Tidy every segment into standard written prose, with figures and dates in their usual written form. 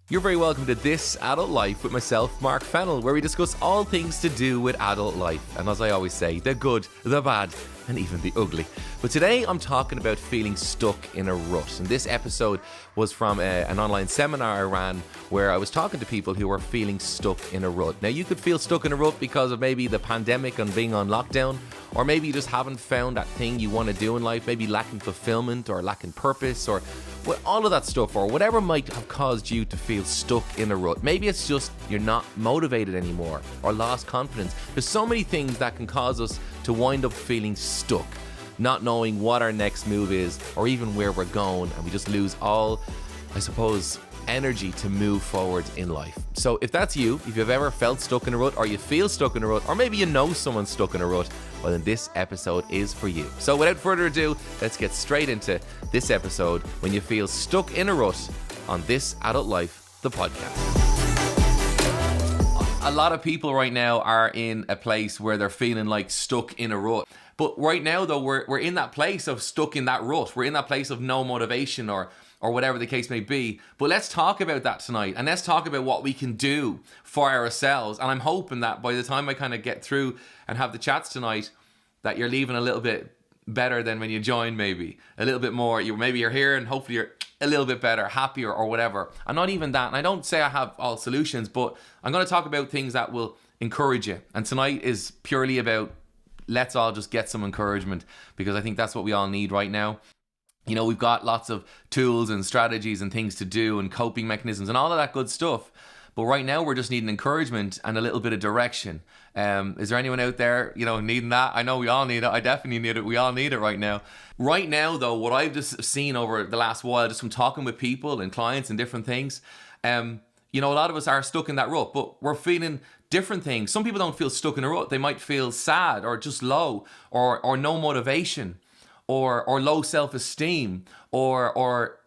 You're very welcome to This Adult Life with myself, Mark Fennell, where we discuss all things to do with adult life. And as I always say, the good, the bad, and even the ugly. But today I'm talking about feeling stuck in a rut. And this episode was from an online seminar I ran where I was talking to people who were feeling stuck in a rut. Now, you could feel stuck in a rut because of maybe the pandemic and being on lockdown, or maybe you just haven't found that thing you want to do in life, maybe lacking fulfillment or lacking purpose or all of that stuff, or whatever might have caused you to feel stuck in a rut. Maybe it's just you're not motivated anymore or lost confidence. There's so many things that can cause us to wind up feeling stuck, not knowing what our next move is or even where we're going, and we just lose all, I suppose, energy to move forward in life. So if that's you, if you've ever felt stuck in a rut, or you feel stuck in a rut, or maybe you know someone stuck in a rut, well then this episode is for you. So without further ado, let's get straight into this episode when you feel stuck in a rut on This Adult Life, the podcast. A lot of people right now are in a place where they're feeling like stuck in a rut. But right now though, we're in that place of stuck in that rut. We're in that place of no motivation or whatever the case may be. But let's talk about that tonight, and let's talk about what we can do for ourselves. And I'm hoping that by the time I kind of get through and have the chats tonight, that you're leaving a little bit better than when you joined, maybe a little bit more. Maybe you're here and hopefully you're a little bit better, happier or whatever. And not even that. And I don't say I have all solutions, but I'm going to talk about things that will encourage you. And tonight is purely about let's all just get some encouragement, because I think that's what we all need right now. You know, we've got lots of tools and strategies and things to do and coping mechanisms and all of that good stuff. But right now we're just needing encouragement and a little bit of direction. Is there anyone out there, needing that? I know we all need it. I definitely need it. We all need it right now. Right now though, what I've just seen over the last while, just from talking with people and clients and different things, a lot of us are stuck in that rut, but we're feeling different things. Some people don't feel stuck in a rut. They might feel sad or just low or no motivation or low self-esteem or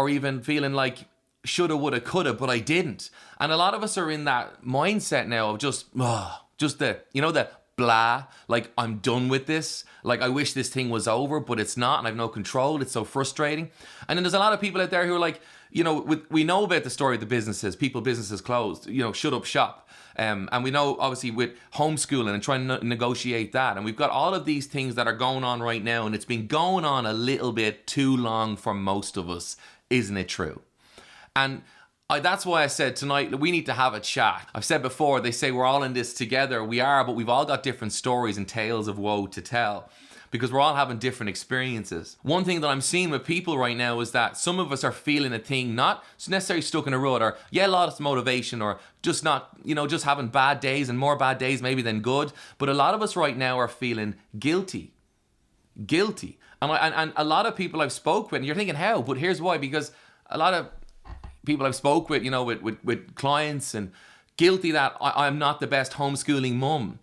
even feeling like shoulda, woulda, coulda, but I didn't. And a lot of us are in that mindset now of just the blah, like I'm done with this. Like I wish this thing was over, but it's not, and I've no control. It's so frustrating. And then there's a lot of people out there who are like, we know about the story of the businesses closed, shut up shop. And we know obviously with homeschooling and trying to negotiate that. And we've got all of these things that are going on right now, and it's been going on a little bit too long for most of us. Isn't it true? And that's why I said tonight we need to have a chat. I've said before, they say we're all in this together. We are, but we've all got different stories and tales of woe to tell, because we're all having different experiences. One thing that I'm seeing with people right now is that some of us are feeling a thing, not necessarily stuck in a rut or lost motivation or just not, just having bad days and more bad days maybe than good. But a lot of us right now are feeling guilty. And a lot of people I've spoke with, and you're thinking how, but here's why, because a lot of people I've spoke with, with clients, and guilty that I'm not the best homeschooling mum,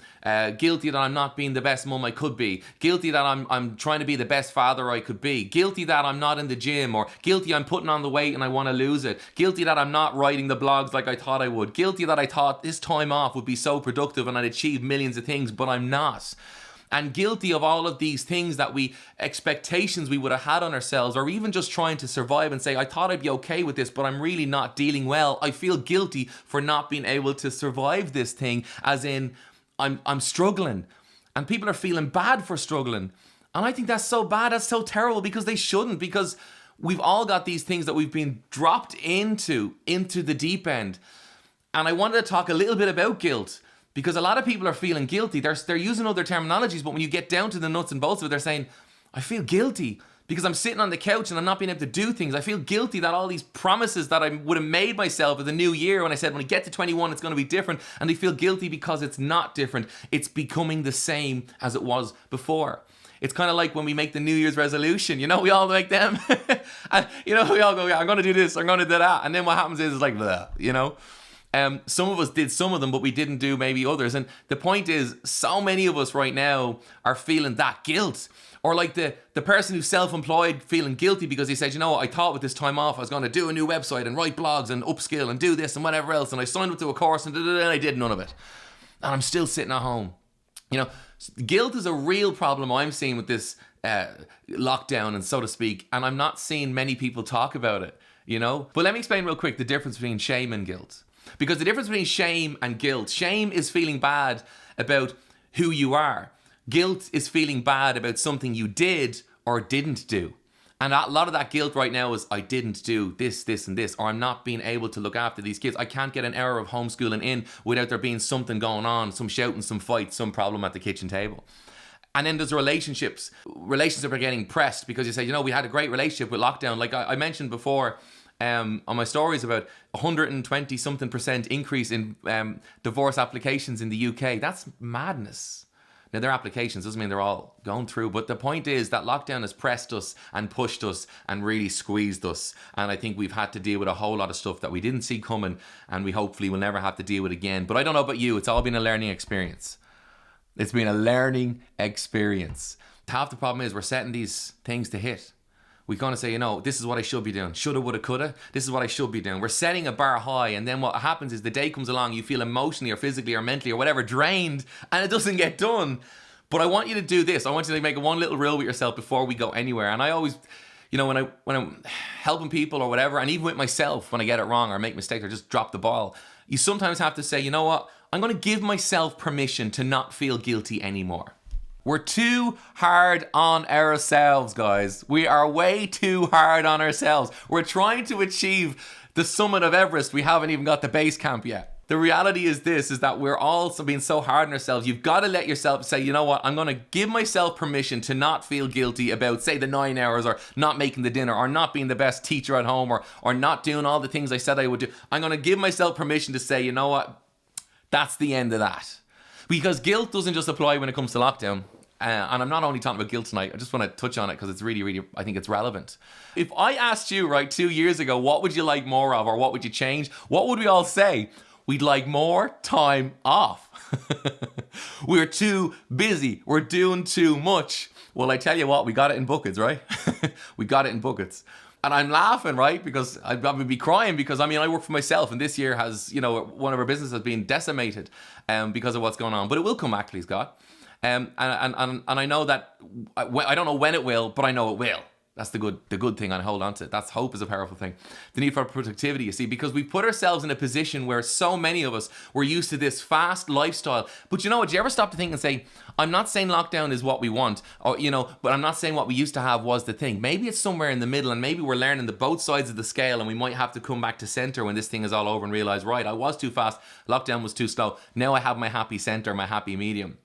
guilty that I'm not being the best mum I could be, guilty that I'm trying to be the best father I could be, guilty that I'm not in the gym, or guilty I'm putting on the weight and I want to lose it, guilty that I'm not writing the blogs like I thought I would, guilty that I thought this time off would be so productive and I'd achieve millions of things, but I'm not. And guilty of all of these things that expectations we would have had on ourselves, or even just trying to survive and say, I thought I'd be okay with this, but I'm really not dealing well. I feel guilty for not being able to survive this thing, as in I'm struggling. And people are feeling bad for struggling. And I think that's so bad, that's so terrible, because they shouldn't, because we've all got these things that we've been dropped into the deep end. And I wanted to talk a little bit about guilt, because a lot of people are feeling guilty. They're using other terminologies, but when you get down to the nuts and bolts of it, they're saying, I feel guilty because I'm sitting on the couch and I'm not being able to do things. I feel guilty that all these promises that I would have made myself for the new year, when I said when I get to 21 it's going to be different, and they feel guilty because it's not different. It's becoming the same as it was before. It's kind of like when we make the New Year's resolution, we all make them. And, we all go, yeah, I'm going to do this, I'm going to do that. And then what happens is it's like, blah, Some of us did some of them, but we didn't do maybe others. And the point is, so many of us right now are feeling that guilt. Or like the person who's self-employed feeling guilty because he said, I thought with this time off I was going to do a new website and write blogs and upskill and do this and whatever else. And I signed up to a course and I did none of it. And I'm still sitting at home. Guilt is a real problem I'm seeing with this lockdown, and so to speak. And I'm not seeing many people talk about it. you know? But let me explain real quick the difference between shame and guilt. Because the difference between shame and guilt, shame is feeling bad about who you are. Guilt is feeling bad about something you did or didn't do. And a lot of that guilt right now is, I didn't do this, this, and this, or I'm not being able to look after these kids. I can't get an hour of homeschooling in without there being something going on, some shouting, some fight, some problem at the kitchen table. And then there's relationships. Relationships are getting pressed because you say, you know, we had a great relationship with lockdown. Like I mentioned before on my stories about 120 something % increase in divorce applications in the UK. That's madness. Now, their applications doesn't mean they're all going through, but the point is that lockdown has pressed us and pushed us and really squeezed us. And I think we've had to deal with a whole lot of stuff that we didn't see coming, and we hopefully will never have to deal with again. But I don't know about you, it's all been a learning experience. It's been a learning experience. Half the problem is we're setting these things to hit. We kind of say, you know, this is what I should be doing. Shoulda, woulda, coulda. This is what I should be doing. We're setting a bar high, and then what happens is the day comes along, you feel emotionally or physically or mentally or whatever drained, and it doesn't get done. But I want you to do this. I want you to make one little rule with yourself before we go anywhere. And I always, you know, when I'm helping people or whatever, and even with myself, when I get it wrong or make mistakes or just drop the ball, you sometimes have to say, you know what? I'm going to give myself permission to not feel guilty anymore. We're too hard on ourselves, guys. We are way too hard on ourselves. We're trying to achieve the summit of Everest. We haven't even got the base camp yet. The reality is this, is that we're all being so hard on ourselves. You've got to let yourself say, you know what, I'm going to give myself permission to not feel guilty about, say, the 9 hours or not making the dinner or not being the best teacher at home or not doing all the things I said I would do. I'm going to give myself permission to say, you know what, that's the end of that. Because guilt doesn't just apply when it comes to lockdown. And I'm not only talking about guilt tonight, I just want to touch on it because it's really, really, I think it's relevant. If I asked you, right, 2 years ago, what would you like more of or what would you change? What would we all say? We'd like more time off. We're too busy. We're doing too much. Well, I tell you what, we got it in buckets, right? We got it in buckets. And I'm laughing, right? Because I'd probably be crying because, I mean, I work for myself and this year has, you know, one of our businesses has been decimated because of what's going on. But it will come back, please God. And I know that, I don't know when it will, but I know it will. That's the good thing, and hold on to it. That's hope is a powerful thing. The need for productivity, you see, because we put ourselves in a position where so many of us were used to this fast lifestyle. But you know what? Do you ever stop to think and say, I'm not saying lockdown is what we want, or, you know, but I'm not saying what we used to have was the thing. Maybe it's somewhere in the middle, and maybe we're learning the both sides of the scale, and we might have to come back to center when this thing is all over and realize, right, I was too fast, lockdown was too slow. Now I have my happy center, my happy medium.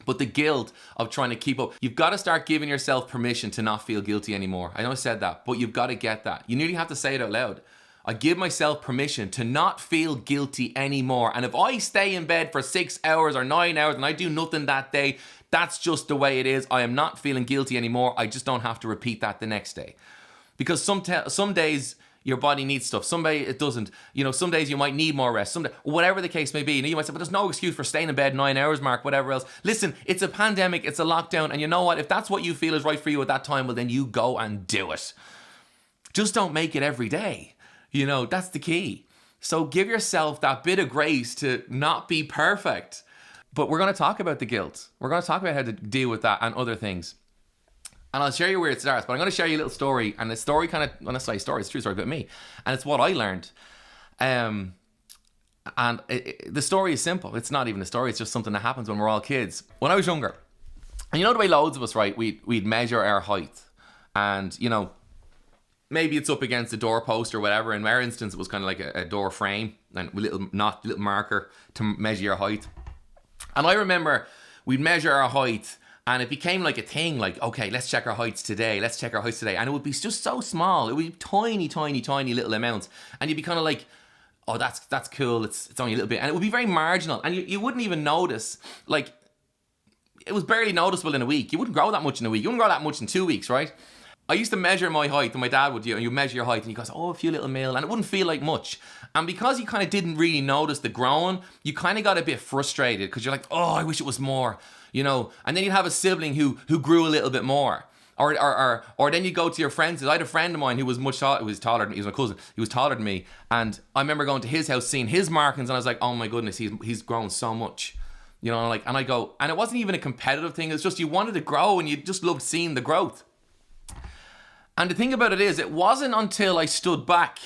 But the guilt of trying to keep up, you've got to start giving yourself permission to not feel guilty anymore. I know I said that, but you've got to get that. You nearly have to say it out loud. I give myself permission to not feel guilty anymore. And if I stay in bed for 6 hours or 9 hours and I do nothing that day, that's just the way it is. I am not feeling guilty anymore. I just don't have to repeat that the next day. Because some days your body needs stuff. Some days it doesn't. You know, some days you might need more rest. Whatever the case may be. You know, you might say, but there's no excuse for staying in bed 9 hours, Mark, whatever else. Listen, it's a pandemic, it's a lockdown, and you know what? If that's what you feel is right for you at that time, well, then you go and do it. Just don't make it every day. You know, that's the key. So give yourself that bit of grace to not be perfect. But we're going to talk about the guilt. We're going to talk about how to deal with that and other things. And I'll share you where it starts, but I'm going to share you a little story. And the story kind of, when I say story, it's a true story about me. And it's what I learned. And the story is simple. It's not even a story. It's just something that happens when we're all kids. When I was younger, and you know the way loads of us, right, we'd measure our height. And, you know, maybe it's up against a doorpost or whatever. In our instance, it was kind of like a door frame and a little marker to measure your height. And I remember we'd measure our height. And it became like a thing, like, okay, let's check our heights today. Let's check our heights today. And it would be just so small. It would be tiny, tiny, tiny little amounts. And you'd be kind of like, oh, that's cool. It's only a little bit. And it would be very marginal. And you wouldn't even notice, like, it was barely noticeable in a week. You wouldn't grow that much in a week. You wouldn't grow that much in 2 weeks, right? I used to measure my height, and my dad would, you measure your height, and he goes, oh, a few little mil, and it wouldn't feel like much. And because you kind of didn't really notice the growing, you kind of got a bit frustrated, because you're like, oh, I wish it was more, you know. And then you'd have a sibling who grew a little bit more. Or then you go to your friends. I had a friend of mine who was much taller. He was taller than me. He was my cousin. He was taller than me. And I remember going to his house, seeing his markings, and I was like, oh my goodness, he's grown so much. You know, and I go, and it wasn't even a competitive thing. It's just you wanted to grow, and you just loved seeing the growth. And the thing about it is, it wasn't until I stood back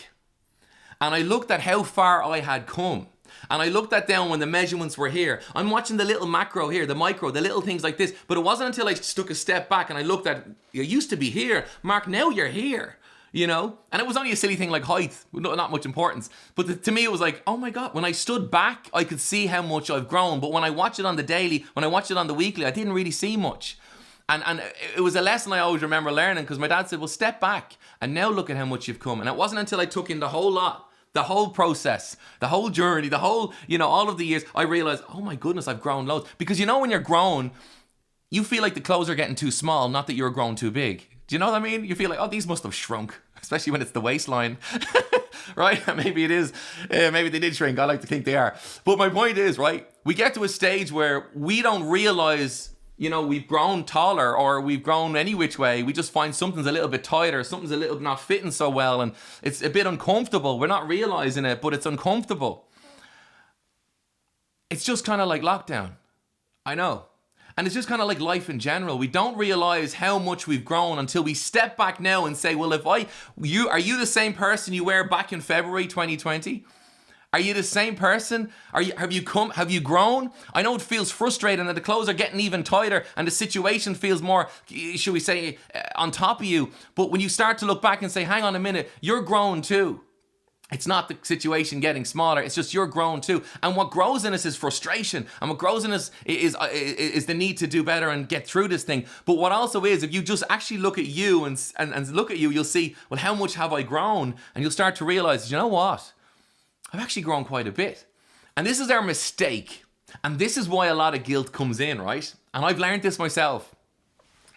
and I looked at how far I had come. And I looked at down when the measurements were here. I'm watching the little macro here, the micro, the little things like this. But it wasn't until I took a step back and I looked at, you used to be here. Mark, now you're here. You know? And it was only a silly thing like height, not much importance. But to me, it was like, oh my God, when I stood back, I could see how much I've grown. But when I watch it on the daily, when I watch it on the weekly, I didn't really see much. And it was a lesson I always remember learning, because my dad said, well, step back and now look at how much you've come. And it wasn't until I took in the whole lot, the whole process, the whole journey, the whole, all of the years, I realized, oh my goodness, I've grown loads. Because when you're grown, you feel like the clothes are getting too small, not that you're grown too big. Do you know what I mean? You feel like, oh, these must have shrunk, especially when it's the waistline. Right? Maybe it is. Maybe they did shrink. I like to think they are. But my point is, right, we get to a stage where we don't realize we've grown taller, or we've grown any which way. We just find something's a little bit tighter, something's a little not fitting so well, and it's a bit uncomfortable. We're not realizing it, but it's uncomfortable. It's just kind of like lockdown. I know. And it's just kind of like life in general. We don't realize how much we've grown until we step back now and say, well, are you the same person you were back in February 2020? Are you the same person? Have you grown? I know it feels frustrating and the clothes are getting even tighter and the situation feels more, should we say, on top of you. But when you start to look back and say, hang on a minute, you're grown too. It's not the situation getting smaller, it's just you're grown too. And what grows in us is frustration. And what grows in us is the need to do better and get through this thing. But what also is, if you just actually look at you and look at you, you'll see, well, how much have I grown? And you'll start to realize, you know what? I've actually grown quite a bit. And this is our mistake. And this is why a lot of guilt comes in, right? And I've learned this myself.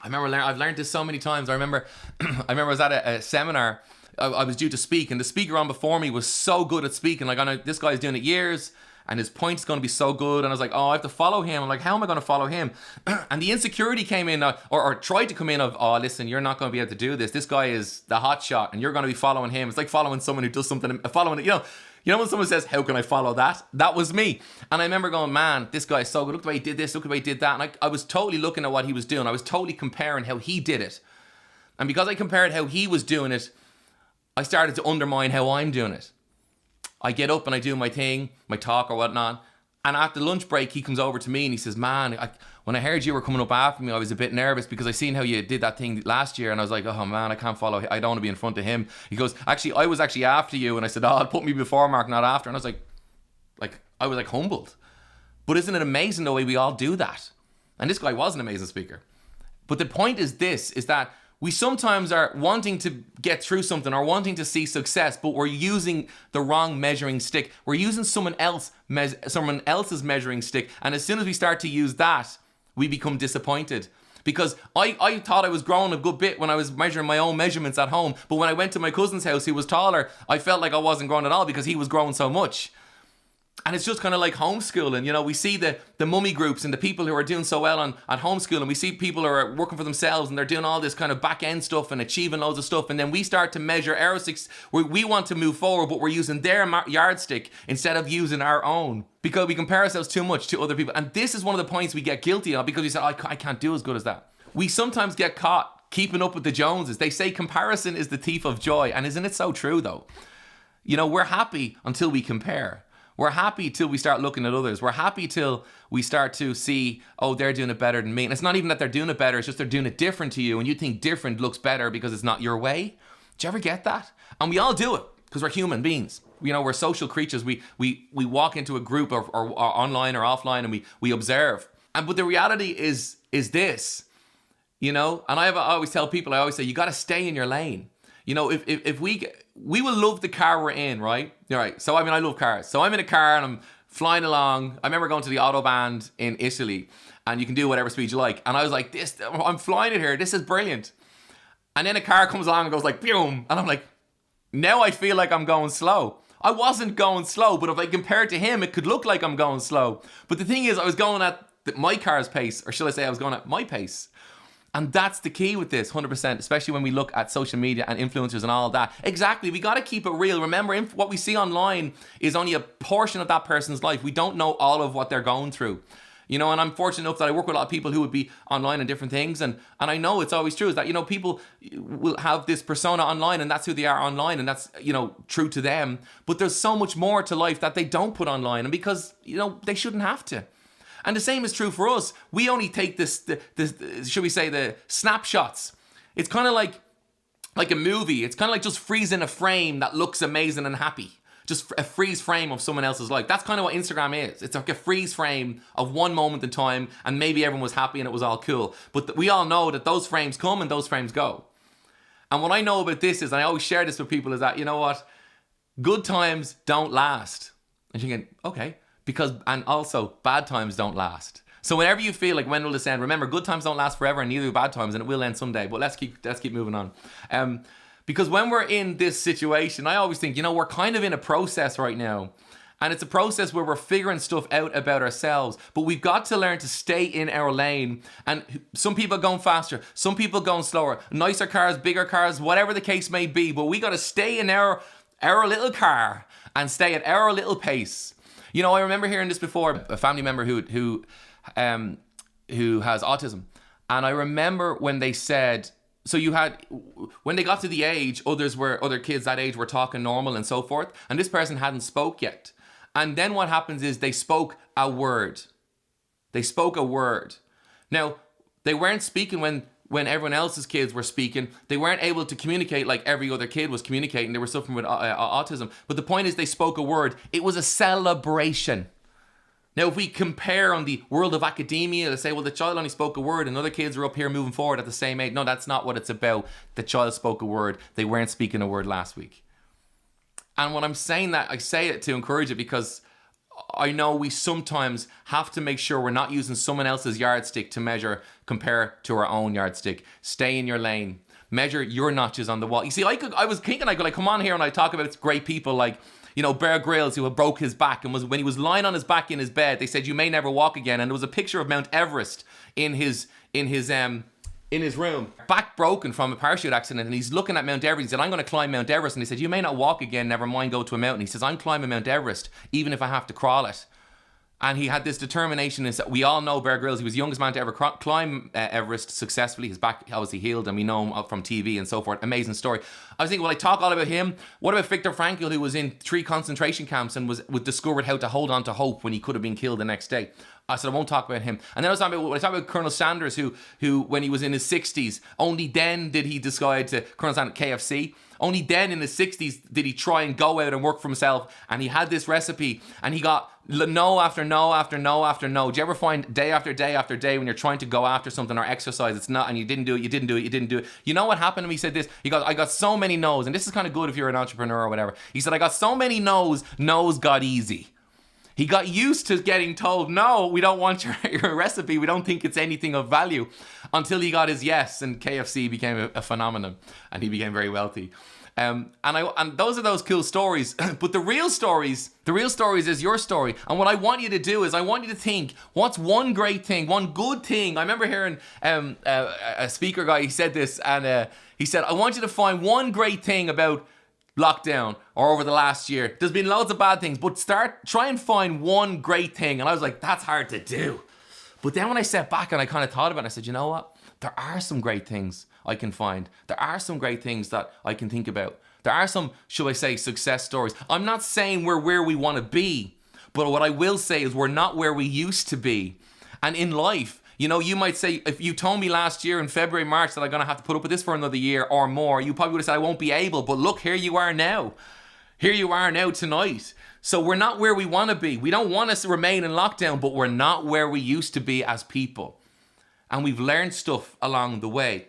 I've learned this so many times. I remember I was at a seminar. I was due to speak, and the speaker on before me was so good at speaking. Like, I know this guy's doing it years, and his point's going to be so good. And I was like, oh, I have to follow him. I'm like, how am I going to follow him? And the insecurity came in, or tried to come in of, oh, listen, you're not going to be able to do this. This guy is the hot shot, and you're going to be following him. It's like following someone who does something, when someone says, how can I follow that? That was me. And I remember going, man, this guy is so good. Look at the way he did this. Look at the way he did that. And I was totally looking at what he was doing. I was totally comparing how he did it. And because I compared how he was doing it, I started to undermine how I'm doing it. I get up and I do my thing, my talk or whatnot. And after lunch break, he comes over to me and he says, man, when I heard you were coming up after me, I was a bit nervous because I seen how you did that thing last year. And I was like, oh man, I can't follow. I don't want to be in front of him. He goes, actually, I was actually after you. And I said, oh, put me before Mark, not after. And I was like humbled. But isn't it amazing the way we all do that? And this guy was an amazing speaker. But the point is this, is that we sometimes are wanting to get through something or wanting to see success, but we're using the wrong measuring stick. We're using someone else's measuring stick. And as soon as we start to use that, we become disappointed. Because I thought I was growing a good bit when I was measuring my own measurements at home. But when I went to my cousin's house, who was taller, I felt like I wasn't growing at all because he was growing so much. And it's just kind of like homeschooling. We see the mummy groups and the people who are doing so well at homeschooling. We see people who are working for themselves and they're doing all this kind of back end stuff and achieving loads of stuff. And then we start to measure our success. We want to move forward, but we're using their yardstick instead of using our own, because we compare ourselves too much to other people. And this is one of the points we get guilty of, because we say, I can't do as good as that. We sometimes get caught keeping up with the Joneses. They say comparison is the thief of joy. And isn't it so true though? We're happy until we compare. We're happy till we start looking at others. We're happy till we start to see, oh, they're doing it better than me. And it's not even that they're doing it better, it's just they're doing it different to you. And you think different looks better because it's not your way. Do you ever get that? And we all do it because we're human beings. We're social creatures. We walk into a group or online or offline and we observe. But the reality is this, and I always tell people, I always say, you got to stay in your lane. If we will love the car we're in, right? All right. So, I love cars. So I'm in a car and I'm flying along. I remember going to the Autobahn in Italy, and you can do whatever speed you like. And I was like, I'm flying it here. This is brilliant. And then a car comes along and goes like, boom. And I'm like, now I feel like I'm going slow. I wasn't going slow, but if I compare it to him, it could look like I'm going slow. But the thing is, I was going at my car's pace, or should I say I was going at my pace. And that's the key with this, 100%, especially when we look at social media and influencers and all that. Exactly, we got to keep it real. Remember, what we see online is only a portion of that person's life. We don't know all of what they're going through. You know, and I'm fortunate enough that I work with a lot of people who would be online and different things. And I know it's always true is that, you know, people will have this persona online and that's who they are online and that's, you know, true to them. But there's so much more to life that they don't put online, and because, you know, they shouldn't have to. And the same is true for us. We only take this should we say, the snapshots. It's kind of like a movie. It's kind of like just freezing a frame that looks amazing and happy. Just a freeze frame of someone else's life. That's kind of what Instagram is. It's like a freeze frame of one moment in time, and maybe everyone was happy and it was all cool. But we all know that those frames come and those frames go. And what I know about this is, and I always share this with people, is that, you know what? Good times don't last. And you're thinking, okay, and also bad times don't last. So whenever you feel like, when will this end? Remember, good times don't last forever, and neither do bad times, and it will end someday. But let's keep moving on. Because when we're in this situation, I always think, you know, we're kind of in a process right now. And it's a process where we're figuring stuff out about ourselves. But we've got to learn to stay in our lane. And some people are going faster, some people are going slower. Nicer cars, bigger cars, whatever the case may be. But we got to stay in our little car and stay at our little pace. You know, I remember hearing this before, a family member who has autism. And I remember when they said, so when they got to the age, other kids that age were talking normal and so forth, and this person hadn't spoke yet. And then what happens is they spoke a word. They spoke a word. Now, they weren't speaking when everyone else's kids were speaking. They weren't able to communicate like every other kid was communicating. They were suffering with autism. But the point is, they spoke a word. It was a celebration. Now, if we compare on the world of academia, they say, well, the child only spoke a word and other kids are up here moving forward at the same age. No, that's not what it's about. The child spoke a word. They weren't speaking a word last week. And when I'm saying that, I say it to encourage it, because I know we sometimes have to make sure we're not using someone else's yardstick to compare to our own yardstick. Stay in your lane. Measure your notches on the wall. You see, I was thinking I could come on here and I talk about great people like, you know, Bear Grylls, who broke his back, and when he was lying on his back in his bed, they said, you may never walk again. And there was a picture of Mount Everest in his room. Back broken from a parachute accident, and he's looking at Mount Everest. He said, I'm going to climb Mount Everest. And they said, you may not walk again, never mind go to a mountain. He says, I'm climbing Mount Everest, even if I have to crawl it. And he had this determination. We all know Bear Grylls. He was the youngest man to ever climb Everest successfully. His back obviously healed, and we know him from TV and so forth. Amazing story. I was thinking, well, I talk all about him. What about Viktor Frankl, who was in 3 concentration camps and was discovered how to hold on to hope when he could have been killed the next day? I said, I won't talk about him. And then I talk about Colonel Sanders, who when he was in his 60s, only then did he decide to, Colonel Sanders, KFC, only then in his 60s did he try and go out and work for himself. And he had this recipe, and he got no after no after no after no. Do you ever find day after day after day when you're trying to go after something or exercise, it's not, and you didn't do it. You know what happened to me? He said this. He goes, I got so many no's, and this is kind of good if you're an entrepreneur or whatever. He said, I got so many no's got easy. He got used to getting told, no, we don't want your recipe. We don't think it's anything of value, until he got his yes, and KFC became a phenomenon, and he became very wealthy. And those are those cool stories. But the real stories is your story. And what I want you to do is, I want you to think, what's one great thing, one good thing? I remember hearing a speaker guy, he said this, and he said, I want you to find one great thing about lockdown or over the last year. There's been loads of bad things, but try and find one great thing. And I was like, that's hard to do. But then when I sat back and I kind of thought about it, I said, you know what? There are some great things I can find. There are some great things that I can think about. There are some, should I say, success stories. I'm not saying we're where we want to be, but what I will say is we're not where we used to be. And in life, you know, you might say, if you told me last year in February, March that I'm going to have to put up with this for another year or more, you probably would have said I won't be able. But look, here you are now. Here you are now tonight. So we're not where we want to be. We don't want to remain in lockdown, but we're not where we used to be as people. And we've learned stuff along the way.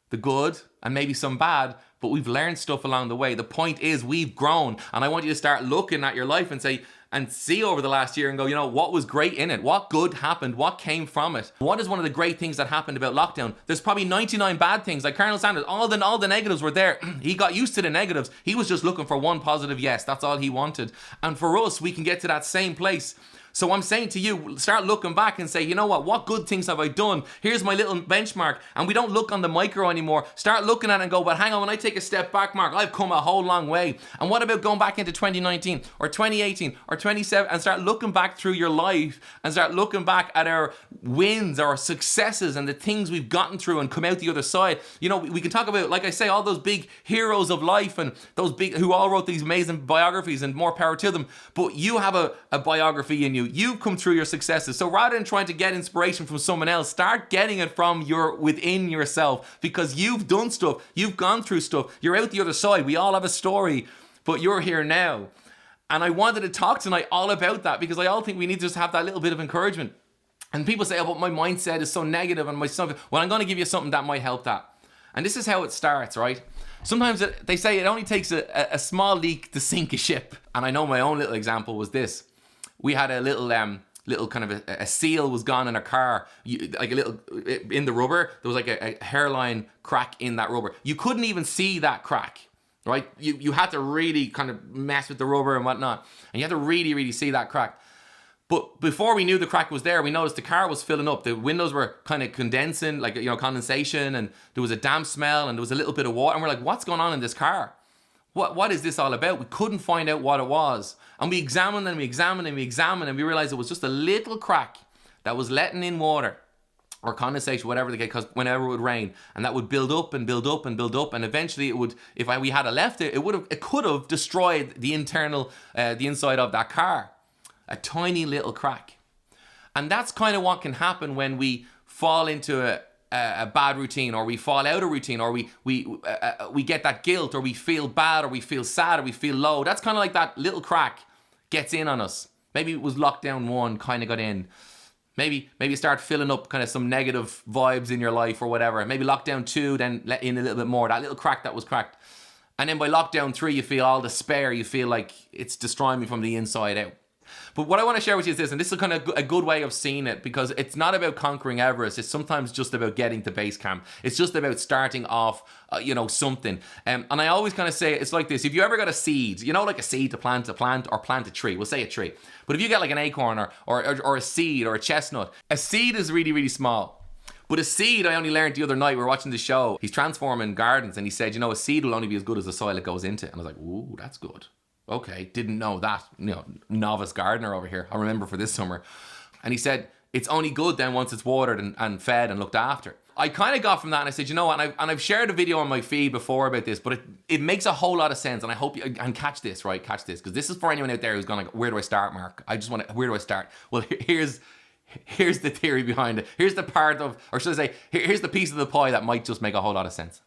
The good and maybe some bad, but we've learned stuff along the way. The point is we've grown. And I want you to start looking at your life and see over the last year and go, you know, what was great in it? What good happened? What came from it? What is one of the great things that happened about lockdown? There's probably 99 bad things. Like Colonel Sanders, all the negatives were there. He got used to the negatives. He was just looking for one positive yes. That's all he wanted. And for us, we can get to that same place. So I'm saying to you, start looking back and say, you know what good things have I done? Here's my little benchmark. And we don't look on the micro anymore. Start looking at it and go, but hang on, when I take a step back, Mark, I've come a whole long way. And what about going back into 2019 or 2018 or 27 and start looking back through your life and start looking back at our wins, our successes, and the things we've gotten through and come out the other side. You know, we can talk about, like I say, all those big heroes of life and those big, who all wrote these amazing biographies, and more power to them. But you have a biography in you. You've come through your successes. So rather than trying to get inspiration from someone else, start getting it from within yourself, because you've done stuff. You've gone through stuff. You're out the other side. We all have a story, but you're here now. And I wanted to talk tonight all about that, because I all think we need to just have that little bit of encouragement. And people say, oh, but my mindset is so negative and my stuff. Well, I'm going to give you something that might help that. And this is how it starts, right? Sometimes they say it only takes a small leak to sink a ship. And I know my own little example was this. We had a little kind of a seal was gone in a car, like a little, in the rubber, there was like a hairline crack in that rubber. You couldn't even see that crack. Right? You had to really kind of mess with the rubber and whatnot. And you had to really, really see that crack. But before we knew the crack was there, we noticed the car was filling up. The windows were kind of condensing, like, you know, condensation, and there was a damp smell, and there was a little bit of water. And we're like, what's going on in this car? What is this all about? We couldn't find out what it was. And we examined and we examined and we examined, and we realized it was just a little crack that was letting in water or condensation, whatever the case, because whenever it would rain, and that would build up and build up and build up, and eventually it would, we had left it, it could have destroyed the inside of that car. A tiny little crack. And that's kind of what can happen when we fall into a bad routine, or we fall out of routine, or we get that guilt, or we feel bad, or we feel sad, or we feel low. That's kind of like that little crack gets in on us. Maybe it was lockdown 1 kind of got in. Maybe you start filling up kind of some negative vibes in your life or whatever. Maybe lockdown 2 then let in a little bit more. That little crack that was cracked. And then by lockdown 3 you feel all despair. You feel like it's destroying me from the inside out. But what I want to share with you is this, and this is kind of a good way of seeing it, because it's not about conquering Everest. It's sometimes just about getting to base camp. It's just about starting off, something. And I always kind of say it's like this. If you ever got a seed, like a seed to plant or plant a tree. We'll say a tree. But if you get like an acorn or a seed or a chestnut, a seed is really, really small. But a seed, I only learned the other night, we were watching the show. He's transforming gardens, and he said, a seed will only be as good as the soil it goes into. And I was like, ooh, that's good. Okay, didn't know that, novice gardener over here. I remember for this summer. And he said, it's only good then once it's watered and fed and looked after. I kind of got from that, and I said, I've shared a video on my feed before about this, but it makes a whole lot of sense, and I hope you can catch this, right? Catch this, because this is for anyone out there who's going like, where do I start, Mark? Where do I start? Well, here's the theory behind it. Here's the part of, or should I say, here's the piece of the pie that might just make a whole lot of sense.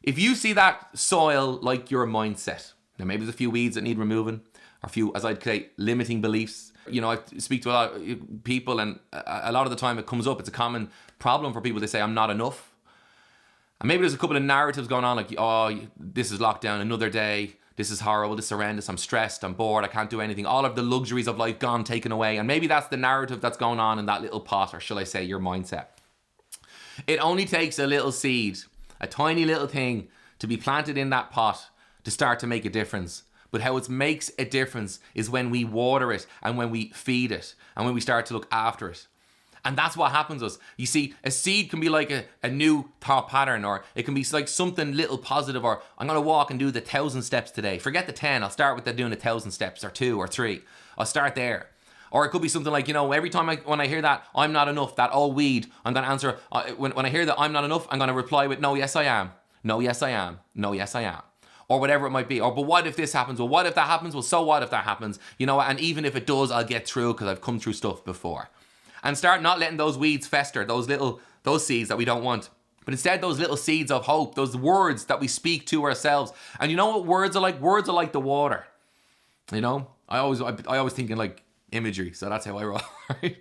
If you see that soil like your mindset, now maybe there's a few weeds that need removing, or a few, as I'd say, limiting beliefs. I speak to a lot of people, and a lot of the time it comes up. It's a common problem for people. They say, I'm not enough. And maybe there's a couple of narratives going on, like, oh, this is lockdown, another day, this is horrible, this is horrendous, I'm stressed, I'm bored, I can't do anything. All of the luxuries of life gone, taken away. And maybe that's the narrative that's going on in that little pot, or shall I say, your mindset. It only takes a little seed, a tiny little thing, to be planted in that pot to start to make a difference. But how it makes a difference is when we water it, and when we feed it, and when we start to look after it. And that's what happens to us. You see, a seed can be like a new thought pattern, or it can be like something little positive, or I'm going to walk and do the 1,000 steps today. Forget the 10. I'll start with doing 1,000 steps, or 2 or 3. I'll start there. Or it could be something like, every time when I hear that, I'm not enough, that old weed, I'm going to answer, when I hear that I'm not enough, I'm going to reply with, no, yes, I am. No, yes, I am. No, yes, I am. Or whatever it might be. Or, but what if this happens? Well, what if that happens? Well, so what if that happens? And even if it does, I'll get through, because I've come through stuff before. And start not letting those weeds fester, those seeds that we don't want. But instead, those little seeds of hope, those words that we speak to ourselves. And you know what words are like? Words are like the water. I always think in like imagery, so that's how I roll, right?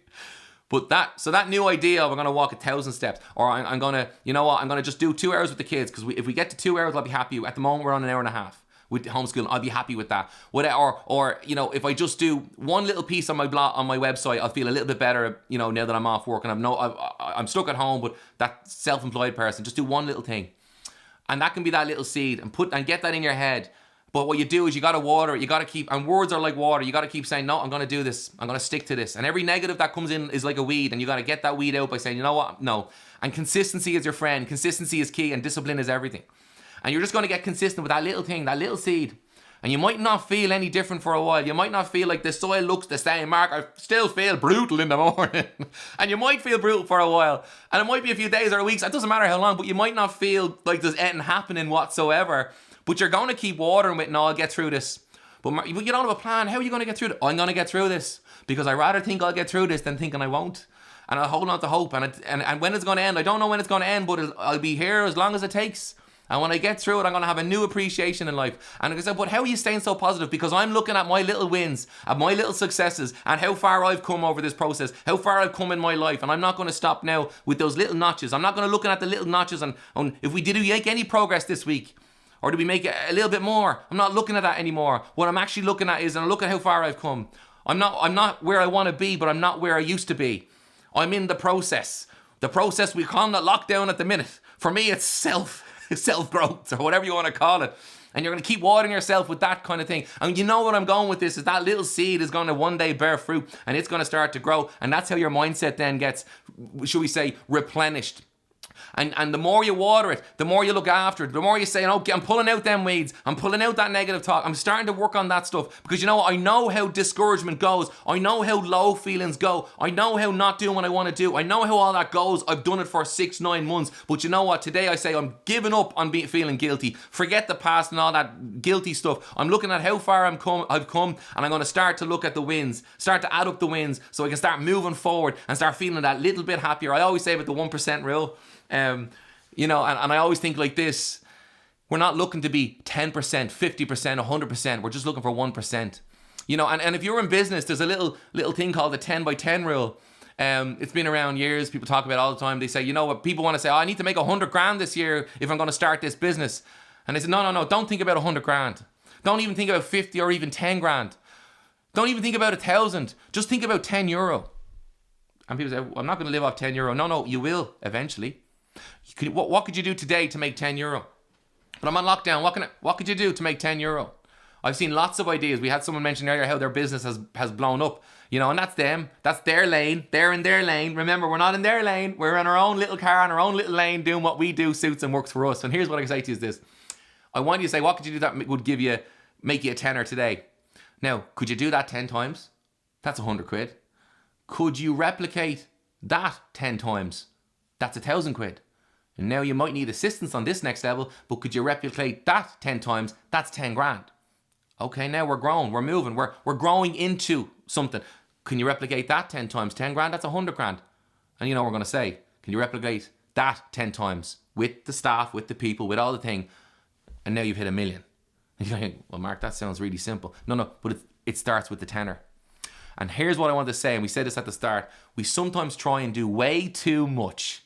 But that new idea of I'm going to walk 1,000 steps, or I'm going to, I'm going to just do 2 hours with the kids, because if we get to 2 hours, I'll be happy. At the moment, we're on 1.5 hours with homeschooling. I'll be happy with that. Or if I just do one little piece on my blog, on my website, I'll feel a little bit better, now that I'm off work and I'm stuck at home, but that self-employed person, just do one little thing. And that can be that little seed, and get that in your head. But what you do is you got to water it. You got to keep, and words are like water. You got to keep saying, no, I'm going to do this. I'm going to stick to this. And every negative that comes in is like a weed, and you got to get that weed out by saying, you know what? No. And consistency is your friend. Consistency is key, and discipline is everything. And you're just going to get consistent with that little thing, that little seed. And you might not feel any different for a while. You might not feel like the soil looks the same. Mark, I still feel brutal in the morning. And you might feel brutal for a while. And it might be a few days or weeks. It doesn't matter how long, but you might not feel like there's anything happening whatsoever. But you're going to keep watering with, no, I'll get through this. But you don't have a plan. How are you going to get through it? I'm going to get through this. Because I rather think I'll get through this than thinking I won't. And I'll hold on to hope. And when it's going to end, I don't know when it's going to end, but I'll be here as long as it takes. And when I get through it, I'm going to have a new appreciation in life. And I said, but how are you staying so positive? Because I'm looking at my little wins, at my little successes, and how far I've come over this process, how far I've come in my life. And I'm not going to stop now with those little notches. I'm not going to look at the little notches and if we make any progress this week, or did we make a little bit more? I'm not looking at that anymore. What I'm actually looking at is, and I look at how far I've come. I'm not where I want to be, but I'm not where I used to be. I'm in the process. The process we call it lockdown at the minute. For me, it's self-growth, or whatever you want to call it. And you're going to keep watering yourself with that kind of thing. And you know what I'm going with this is that little seed is going to one day bear fruit, and it's going to start to grow. And that's how your mindset then gets, should we say, replenished. And the more you water it, the more you look after it, the more you say, okay, I'm pulling out them weeds, I'm pulling out that negative talk, I'm starting to work on that stuff. Because you know what? I know how discouragement goes. I know how low feelings go. I know how not doing what I want to do. I know how all that goes. I've done it for 6-9 months. But you know what? Today I say I'm giving up on feeling guilty. Forget the past and all that guilty stuff. I'm looking at how far I've come, and I'm going to start to look at the wins, start to add up the wins so I can start moving forward and start feeling that little bit happier. I always say about the 1% rule. You know, and I always think like this, we're not looking to be 10%, 50%, 100%. We're just looking for 1%. You know, and if you're in business, there's a little thing called the 10 by 10 rule. It's been around years. People talk about it all the time. They say, you know what, people want to say, I need to make 100 grand this year if I'm going to start this business. And they say, no, don't think about 100 grand. Don't even think about 50 or even 10 grand. Don't even think about 1,000. Just think about 10 euro. And people say, I'm not going to live off 10 euro. No, you will eventually. What could you do today to make 10 euro? But I'm on lockdown. What could you do to make 10 euro? I've seen lots of ideas. We had someone mention earlier how their business has blown up. You know, and that's them. That's their lane. They're in their lane. Remember, we're not in their lane. We're in our own little car, in our own little lane, doing what we do, suits and works for us. And here's what I say to you is this. I want you to say, what could you do that would make you a tenner today? Now, could you do that 10 times? That's 100 quid. Could you replicate that 10 times? That's 1,000 quid. And now you might need assistance on this next level, but could you replicate that 10 times? That's 10 grand. Okay, now we're growing, we're moving, we're growing into something. Can you replicate that 10 times? 10 grand, that's 100 grand. And you know what we're going to say, can you replicate that 10 times with the staff, with the people, with all the thing? And now you've hit 1 million. And you're like, well, Mark, that sounds really simple. No, but it starts with the tenner. And here's what I want to say, and we said this at the start. We sometimes try and do way too much.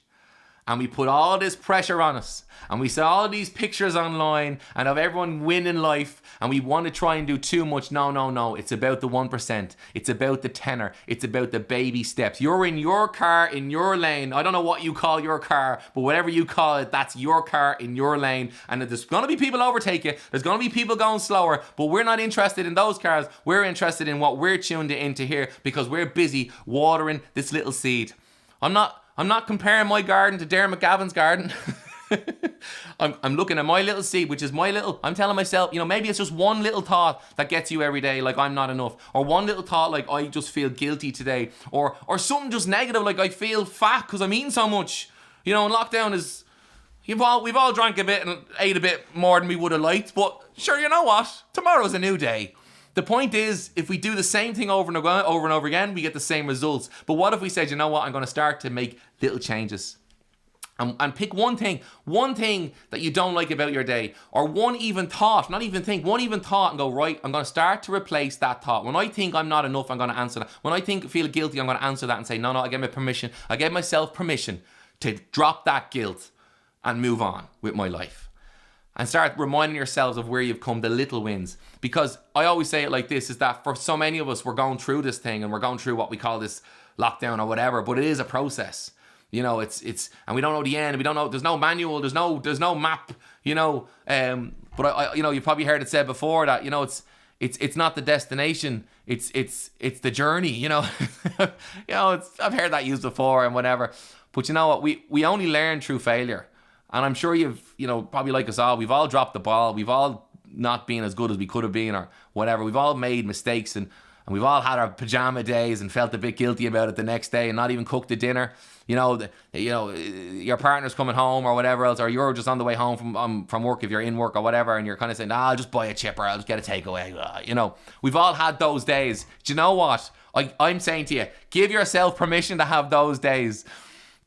And we put all this pressure on us. And we see all these pictures online and of everyone winning life. And we want to try and do too much. No. It's about the 1%. It's about the tenner. It's about the baby steps. You're in your car, in your lane. I don't know what you call your car, but whatever you call it, that's your car in your lane. And there's going to be people overtake you. There's going to be people going slower. But we're not interested in those cars. We're interested in what we're tuned into here because we're busy watering this little seed. I'm not comparing my garden to Darren McGavin's garden. I'm looking at my little seed, which is my little, I'm telling myself, you know, maybe it's just one little thought that gets you every day, like I'm not enough. Or one little thought like I just feel guilty today. Or something just negative, like I feel fat because I'm eating so much. You know, and lockdown is, we've all drank a bit and ate a bit more than we would have liked. But sure, you know what? Tomorrow's a new day. The point is, if we do the same thing over and over again, we get the same results. But what if we said, you know what, I'm going to start to make little changes. And pick one thing that you don't like about your day. Or one even thought and go, right, I'm going to start to replace that thought. When I think I'm not enough, I'm going to answer that. When I feel guilty, I'm going to answer that and say, no, I gave myself permission to drop that guilt and move on with my life. And start reminding yourselves of where you've come, the little wins. Because I always say it like this, is that for so many of us, we're going through this thing and we're going through what we call this lockdown or whatever, but it is a process. You know, it's and we don't know the end. We don't know, there's no manual, there's no map, you know. But I you know, you've probably heard it said before that, you know, it's not the destination, it's the journey, you know. You know, I've heard that used before and whatever. But you know what, we only learn through failure. And I'm sure you've, you know, probably like us all, we've all dropped the ball. We've all not being as good as we could have been or whatever. We've all made mistakes, and we've all had our pajama days and felt a bit guilty about it the next day and not even cooked the dinner. Your partner's coming home or whatever else, or you're just on the way home from work if you're in work or whatever, and you're kind of saying, I'll just buy a chip or I'll just get a takeaway. We've all had those days. Do you know what? I'm saying to you, give yourself permission to have those days,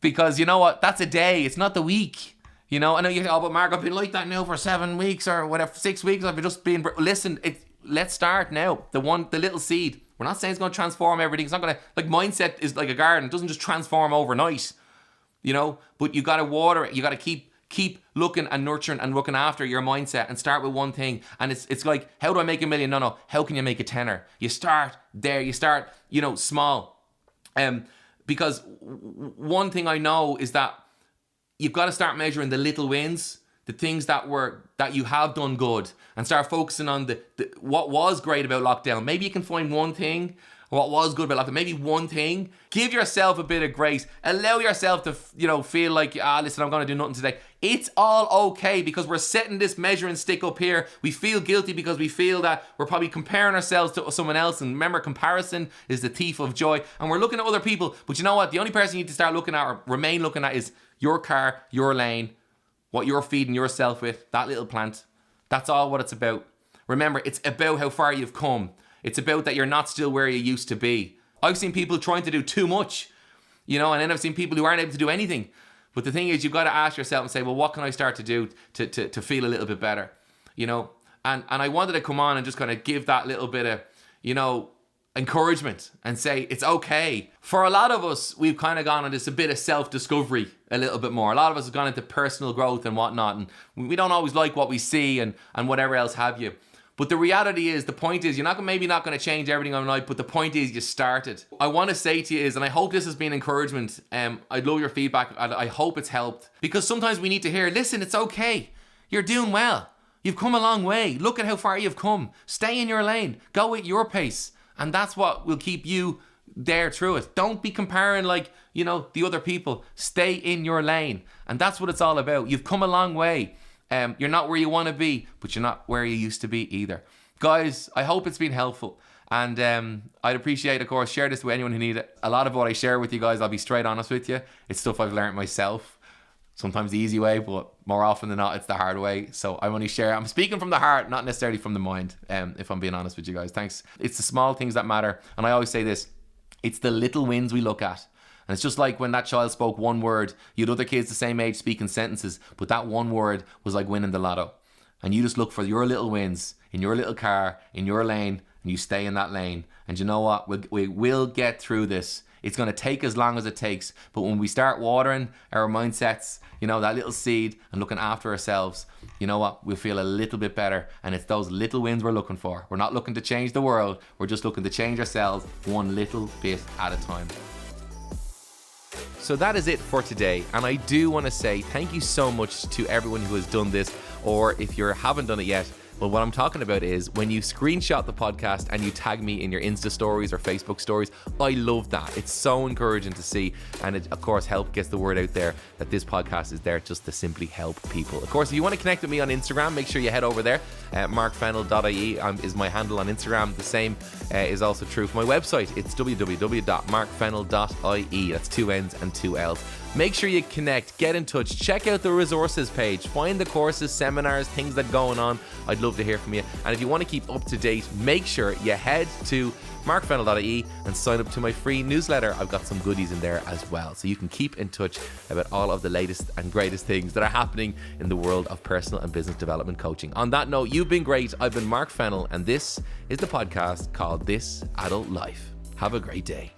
because you know what? That's a day. It's not the week. I know you but Mark, I've been like that now for 7 weeks or whatever, 6 weeks. I've just been, listen, let's start now. The little seed. We're not saying it's going to transform everything. It's not going to, mindset is like a garden. It doesn't just transform overnight, but you got to water it. You got to keep looking and nurturing and looking after your mindset, and start with one thing. And it's like, how do I make $1 million? No. How can you make a tenner? You start there. You start, small. Because one thing I know is that you've got to start measuring the little wins, the things that you have done good, and start focusing on the what was great about lockdown. Maybe you can find one thing, what was good about lockdown, maybe one thing. Give yourself a bit of grace. Allow yourself to, feel like, listen, I'm going to do nothing today. It's all okay, because we're setting this measuring stick up here. We feel guilty because we feel that we're probably comparing ourselves to someone else. And remember, comparison is the thief of joy. And we're looking at other people. But you know what? The only person you need to start looking at or remain looking at is your car, your lane, what you're feeding yourself with, that little plant. That's all what it's about. Remember, it's about how far you've come. It's about that you're not still where you used to be. I've seen people trying to do too much, and then I've seen people who aren't able to do anything. But the thing is, you've got to ask yourself and say, well, what can I start to do to feel a little bit better? And I wanted to come on and just kind of give that little bit of, encouragement and say it's okay. For a lot of us, we've kind of gone on this a bit of self-discovery a little bit more. A lot of us have gone into personal growth and whatnot, and we don't always like what we see and whatever else have you. But the reality is, the point is, you're maybe not going to change everything overnight, but the point is you started. I want to say to you is, and I hope this has been encouragement, I'd love your feedback, I hope it's helped. Because sometimes we need to hear, listen, it's okay. You're doing well. You've come a long way. Look at how far you've come. Stay in your lane. Go at your pace. And that's what will keep you there through it. Don't be comparing the other people. Stay in your lane. And that's what it's all about. You've come a long way. You're not where you want to be, but you're not where you used to be either. Guys, I hope it's been helpful. And I'd appreciate, of course, share this with anyone who needs it. A lot of what I share with you guys, I'll be straight honest with you, it's stuff I've learned myself. Sometimes the easy way, but more often than not, it's the hard way. So I'm speaking from the heart, not necessarily from the mind, if I'm being honest with you guys. Thanks. It's the small things that matter. And I always say this, it's the little wins we look at. And it's just like when that child spoke one word, you had other kids the same age speaking sentences, but that one word was like winning the lotto. And you just look for your little wins in your little car, in your lane, and you stay in that lane. And you know what? We will get through this. It's going to take as long as it takes. But when we start watering our mindsets, that little seed, and looking after ourselves, you know what? We'll feel a little bit better. And it's those little wins we're looking for. We're not looking to change the world. We're just looking to change ourselves one little bit at a time. So that is it for today. And I do want to say thank you so much to everyone who has done this. Or if you haven't done it yet, well, what I'm talking about is when you screenshot the podcast and you tag me in your Insta stories or Facebook stories. I love that. It's so encouraging to see. And it, of course, gets the word out there that this podcast is there just to simply help people. Of course, if you want to connect with me on Instagram, make sure you head over there. markfennell.ie is my handle on Instagram. The same is also true for my website. It's www.markfennell.ie. That's 2 N's and 2 L's. Make sure you connect, get in touch, check out the resources page, find the courses, seminars, things that are going on. I'd love to hear from you. And if you want to keep up to date, make sure you head to markfennell.ie and sign up to my free newsletter. I've got some goodies in there as well, so you can keep in touch about all of the latest and greatest things that are happening in the world of personal and business development coaching. On that note, you've been great. I've been Mark Fennell, and this is the podcast called This Adult Life. Have a great day.